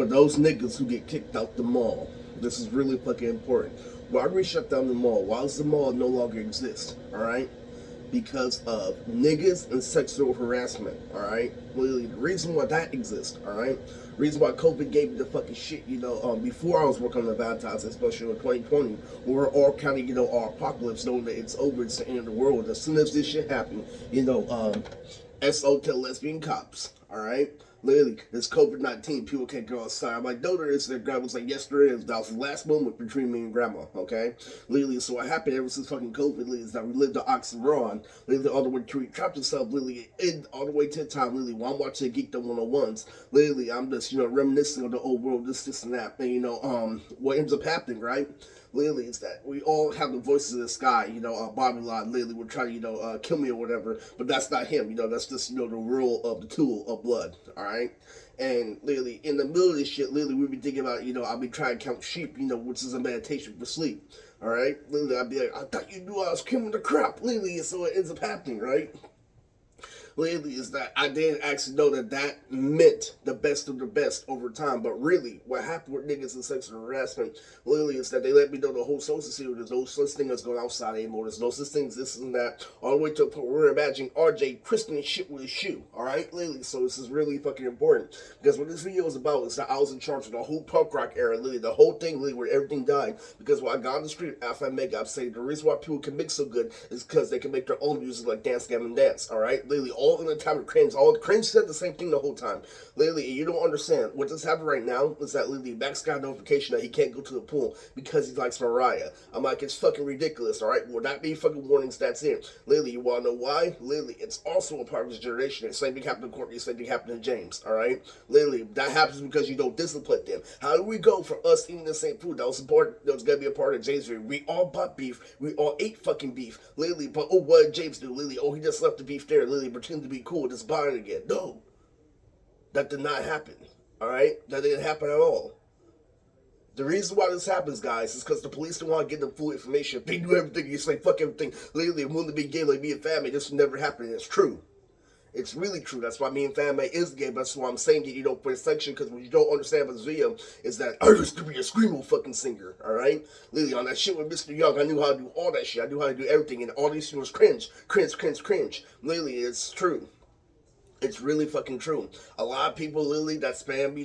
for those niggas who get kicked out the mall, this is really fucking important. Why do we shut down the mall? Why does the mall no longer exist? Alright? Because of niggas and sexual harassment, alright? Literally, the reason why that exists, alright? Reason why COVID gave me the fucking shit, before I was working on the Valentine's, especially in 2020, we're all kind of, our apocalypse, knowing that it's over, it's the end of the world. As soon as this shit happened, SO to lesbian cops, alright? Literally, it's COVID-19, people can't go outside. I'm like, no, there is. Their grandma was like, yes, there is. That was the last moment between me and grandma, okay? Literally, so what happened ever since fucking COVID, literally, is that we lived the oxymoron, literally, all the way to he trapped himself, literally, all the way to the time, literally, while I'm watching Geekdom 101s, literally, I'm just, reminiscing of the old world, this, and that, and, what ends up happening, right? Literally, is that we all have the voices of the sky, Bobby Lott, literally, would try to, kill me or whatever, but that's not him, that's just, the rule of the tool of blood, alright? And literally, in the middle of this shit, literally, we'd be thinking about, I'll be trying to count sheep, which is a meditation for sleep, alright? Literally, I'd be like, I thought you knew I was killing the crap, literally, and so it ends up happening, right? Lately is that I didn't actually know that that meant the best of the best over time. But really, what happened with niggas and sexual harassment, literally, is that they let me know the whole social system. There's no such thing as going outside anymore. There's no such thing as this and that. All the way to a point where we're imagining RJ Kristen shit with his shoe. Alright, literally. So this is really fucking important. Because what this video is about is that I was in charge of the whole punk rock era, literally, the whole thing, literally, where everything died. Because when I got on the street after I made, I'm saying the reason why people can mix so good is because they can make their own music like Dance Gavin Dance. Alright, literally, all in the time of cringe. All cringe said the same thing the whole time. Literally, you don't understand. What just happened right now is that literally Max got a notification that he can't go to the pool because he likes Mariah. I'm like, it's fucking ridiculous, alright? Will that be fucking warnings? That's it. Literally, you wanna know why? Literally, it's also a part of this generation. The same thing happened to Courtney, the same thing happened to James, alright? Literally, that happens because you don't discipline them. How do we go from us eating the same food? That was important. That was gonna be a part of James' video. We all bought beef. We all ate fucking beef. Literally, but oh, what did James do? Literally, oh, he just left the beef there. Literally, pretended to be cool. Just buying it again. No, that did not happen. All right, that didn't happen at all. The reason why this happens, guys, is because the police don't want to give them full information. If they knew everything, you say fuck everything. Literally, I'm willing to be gay like me and family. This would never happen. It's true. It's really true. That's why me and family is gay. But that's why I'm saying it, for a section. Because what you don't understand about this video is that I used to be a screamo fucking singer. All right, literally on that shit with Mr. Young, I knew how to do all that shit. I knew how to do everything, and all these shit was cringe, cringe, cringe, cringe. Literally, it's true. It's really fucking true. A lot of people, literally, that spam,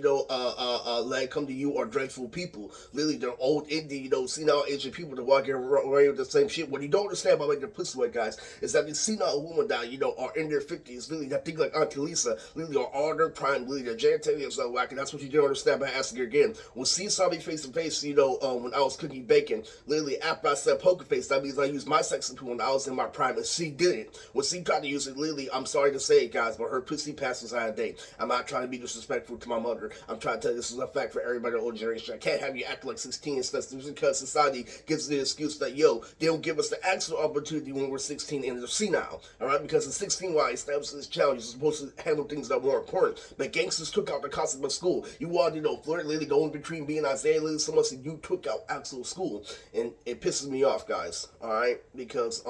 let come to you are dreadful people. Literally, they're old indie, senile Asian people that walk around with the same shit. What you don't understand about like the pussy white guys is that these senile women that, are in their 50s, literally, that think like Auntie Lisa, literally, are all their prime, literally, their genitalia is whack, and that's what you don't understand by asking her again. When she saw me face to face, when I was cooking bacon, literally, after I said poker face, that means I used my sex appeal when I was in my prime, and she didn't. When she tried to use it, literally, I'm sorry to say it, guys, but her pussy passes out of date. I'm not trying to be disrespectful to my mother. I'm trying to tell you this is a fact for everybody in the old generation. I can't have you act like 16 and stuff just because society gives the excuse that, they don't give us the actual opportunity when we're 16 and they're senile. Alright? Because at 16, while I established this challenge, you're supposed to handle things that are more important. But gangsters took out the concept of school. You wanted, flirt, literally going between me and Isaiah, literally, so much that you took out actual school. And it pisses me off, guys. Alright? Because,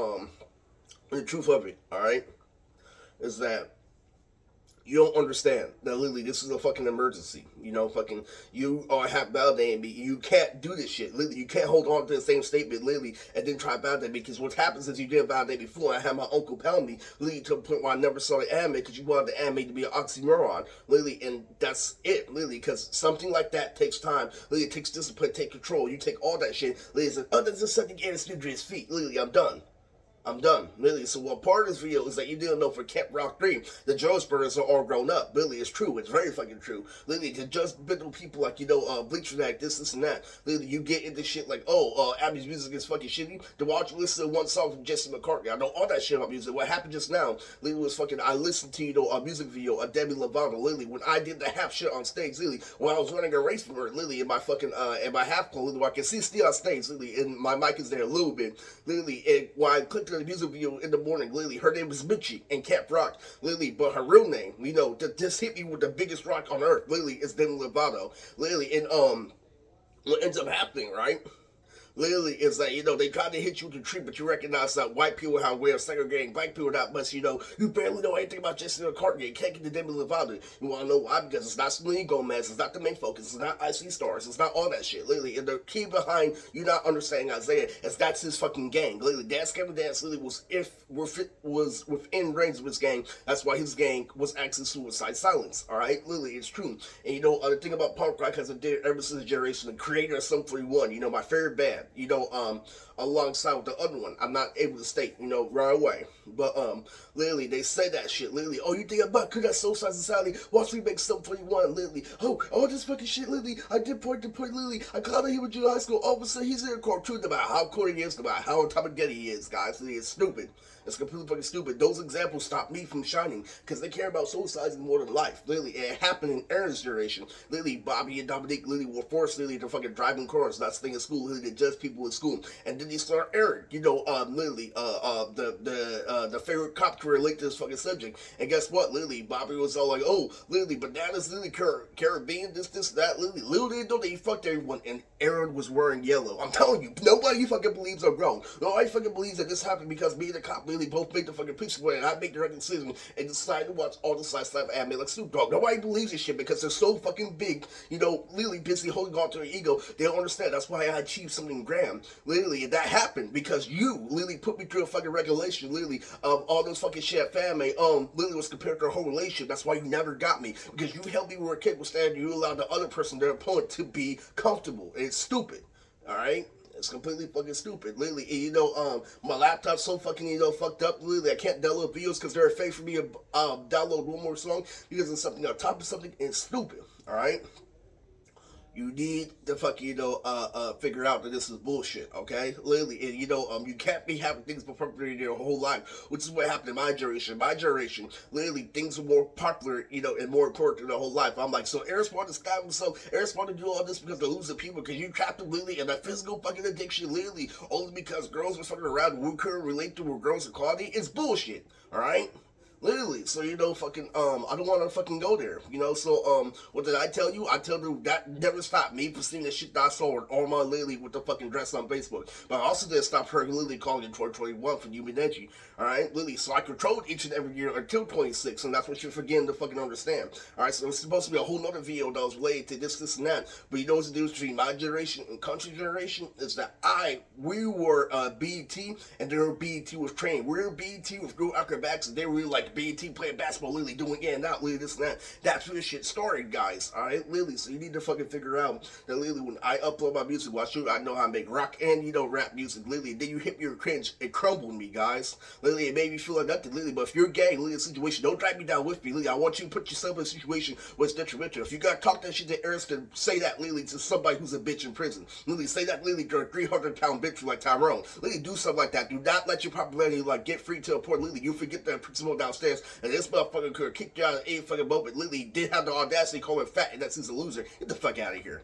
the truth of it, alright, is that you don't understand that literally this is a fucking emergency. You are half validating me. You can't do this shit. Literally, you can't hold on to the same statement literally and then try to validate me, because what happens is you didn't validate before. I had my uncle pound me literally to the point where I never saw the anime because you wanted the anime to be an oxymoron. Literally, and that's it, literally, because something like that takes time. Literally, it takes discipline, take control. You take all that shit. Literally, it's like, oh, there's just something getting slid to his feet. Literally, I'm done. I'm done. Literally. So what part of this video is that you didn't know for Camp Rock 3, the Jonesburgers are all grown up. Literally, it's true. It's very fucking true. Literally, to just bitter people like, Bleach Fanatic, this, and that. Literally, you get into shit like, Abby's music is fucking shitty. To watch, listen to one song from Jesse McCartney. I know all that shit about music. What happened just now, literally, was fucking, I listened to, a music video of Demi Lovato, literally, when I did the half shit on stage, literally, when I was running a race for her, literally, in my fucking, in my half clothes, literally, where I can see still on stage, literally, and my mic is there a little bit, literally, and when I clicked on the music video in the morning, literally, her name was Mitchie and Camp Rock, literally, but her real name, just hit me with the biggest rock on earth, literally, is Demi Lovato, literally, and, what ends up happening, right? Literally, it's like, they try to hit you with the tree, but you recognize that white people have a way of segregating black people that much, you barely know anything about Jessica Carter. You can't get the Demi Lovato. You want to know why? Because it's not Selena Gomez, it's not the main focus, it's not Icy Stars, it's not all that shit, literally. And the key behind you not understanding Isaiah is that's his fucking gang. Literally, Dance Gavin Dance literally was within range of his gang. That's why his gang was actually Suicide Silence, alright? Literally, it's true. And the thing about punk rock has it did ever since the generation, the creator of Sum 41, my favorite band, alongside with the other one. I'm not able to state, right away. But literally, they say that shit. Literally, oh, you think about cause that's Soulside Society? Watch me make Sum 41. Literally, oh, all this fucking shit. Literally, I did point to point. Literally, I caught him with junior high school. All of a sudden, he's in a cartoon about how cool he is, about how on top of Getty he is, guys. Literally, it's stupid. It's completely fucking stupid. Those examples stop me from shining because they care about suicides more than life. Literally, it happened in Aaron's generation. Literally, Bobby and Dominique literally were forced literally to fucking drive in cars, not staying in school, literally to judge people in school. And then they start Aaron, literally, the favorite cop to relate to this fucking subject. And guess what? Literally, Bobby was all like, oh, literally, bananas, literally, Caribbean, this, that, literally, little did know that he fucked everyone, and Aaron was wearing yellow. I'm telling you, nobody fucking believes I'm grown. Nobody fucking believes that this happened because me and the cop literally both make the fucking picture for it, and I make the right decision and decide to watch all the slice live anime like Snoop Dogg. Nobody believes this shit because they're so fucking big, literally busy holding on to their ego. They don't understand. That's why I achieved something grand. Literally, and that happened because you literally put me through a fucking regulation, literally, of all those fucking shit family, literally was compared to a whole relationship. That's why you never got me. Because you held me where a kid was standing, you allowed the other person, their opponent, to be comfortable. And it's stupid. Alright? It's completely fucking stupid. Literally, my laptop's so fucking, fucked up. Literally, I can't download videos because they're afraid for me to download one more song because it's something on top of something and it's stupid. Alright? You need to fucking, figure out that this is bullshit, okay? Literally, and, you can't be having things perpetuated your whole life, which is what happened in my generation. My generation, literally, things were more popular, and more important in the whole life. I'm like, so Eris wanted to stab himself, Eris wanted to do all this because they're losing people, because you trapped them, literally, in that physical fucking addiction, literally, only because girls were fucking around and we couldn't relate to where girls' equality. It's bullshit, alright? Literally, so I don't want to fucking go there, so what did I tell you? I tell you that never stopped me from seeing the shit that I saw with Armand Lily with the fucking dress on Facebook, but I also didn't stop her Lily calling in 2021 for Yumineji, alright, Lily, so I controlled each and every year until 26, and that's what you're forgetting to fucking understand, alright, so it's supposed to be a whole nother video that was related to this, and that, but you know what's the difference between my generation and country generation, is that we were BET, and their BET was trained, we were BET with Girl Acrobatics, and they were like BET playing basketball, literally doing in and out, literally this and that. That's where this shit started, guys. Alright, literally. So you need to fucking figure out that literally when I upload my music, I know how to make rock and rap music, literally. Then you hit me with cringe, it crumbled me, guys. Literally, it made me feel like nothing, literally. But if you're gay, literally, in a situation, don't drag me down with me, literally. I want you to put yourself in a situation where it's detrimental. If you gotta talk that shit to Eris, then say that literally to somebody who's a bitch in prison. Literally, say that literally to a 300-pound bitch like Tyrone. Literally, do something like that. Do not let your popularity get free to a point. Literally, you forget that principal downstairs. And this motherfucker could have kicked you out of any fucking moment. Literally did have the audacity to call him fat, and that's he's a loser. Get the fuck out of here.